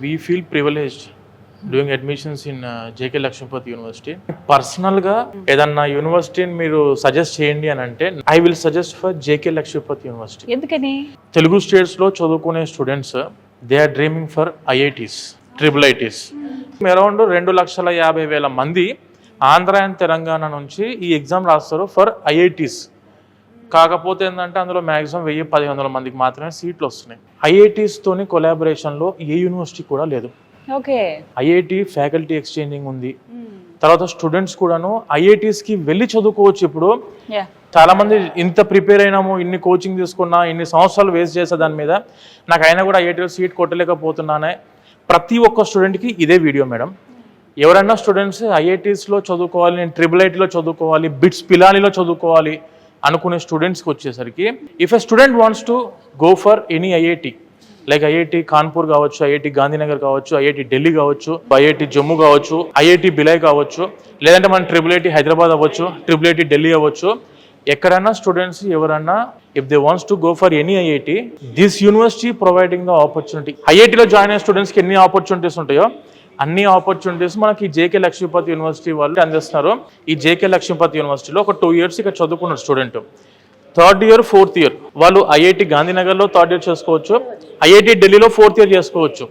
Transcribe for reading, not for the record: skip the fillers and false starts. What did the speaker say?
we feel privileged doing admissions in JK Lakshmipati University. పర్సనల్గా ఏదన్నా యూనివర్సిటీని మీరు సజెస్ట్ చేయండి అని అంటే I will suggest for JK Lakshmipati University. ఎందుకని? తెలుగు స్టేట్స్లో చదువుకునే students they are dreaming for IITs, triple ITs. Around 2,50,000 మంది ఆంధ్ర అండ్ తెలంగాణ నుంచి ఈ ఎగ్జామ్ రాస్తారు ఫర్ IITs. కాకపోతే ఏంటంటే అందులో మ్యాక్సిమం 1,000-1,500 మందికి మాత్రమే సీట్లు వస్తున్నాయి. IITస్తోని కొలాబరేషన్లో ఏ యూనివర్సిటీ కూడా లేదు. ఓకే. IIT ఫ్యాకల్టీ ఎక్స్చేంజింగ్ ఉంది. తర్వాత స్టూడెంట్స్ కూడాను IITస్కి వెళ్ళి చదువుకోవచ్చు. ఇప్పుడు చాలా మంది ఇంత ప్రిపేర్ అయినాము, ఇన్ని కోచింగ్ తీసుకున్నా, ఇన్ని సంవత్సరాలు వేస్ట్ చేసే దాని మీద నాకు అయినా కూడా IITలో సీట్ కొట్టలేకపోతున్నానే. ప్రతి ఒక్క స్టూడెంట్కి ఇదే వీడియో మేడం. ఎవరైనా స్టూడెంట్స్ IITస్లో చదువుకోవాలి, నేను ట్రిపుల్ ఐటీలో చదువుకోవాలి, బిట్స్ పిలానీలో చదువుకోవాలి అనుకునే స్టూడెంట్స్కి వచ్చేసరికి if a student wants to go for any IIT like IIT Kanpur కావచ్చు, IIT గాంధీనగర్ కావచ్చు, IIT ఢిల్లీ కావచ్చు, IIT జమ్మూ కావచ్చు, IIT బిలాయ్ కావచ్చు, లేదంటే మన ట్రిపుల్ ఐటీ హైదరాబాద్ అవ్వచ్చు, ట్రిపుల్ ఐటీ ఢిల్లీ అవ్వచ్చు. ఎక్కడైనా స్టూడెంట్స్ ఎవరన్నా if they wants to go for any IIT, this university providing the opportunity. IITలో జాయిన్ అయిన స్టూడెంట్స్కి ఎన్ని ఆపర్చునిటీస్ ఉంటాయో అన్ని ఆపర్చునిటీస్ మనకి JK Lakshmipati యూనివర్సిటీ వాళ్ళు అందిస్తున్నారు. ఈ JK Lakshmipati యూనివర్సిటీలో ఒక 2 years ఇక్కడ చదువుకున్నారు student. 3rd year, 4th year వాళ్ళు IIT గాంధీనగర్లో 3rd year చేసుకోవచ్చు, IIT ఢిల్లీలో 4th year చేసుకోవచ్చు.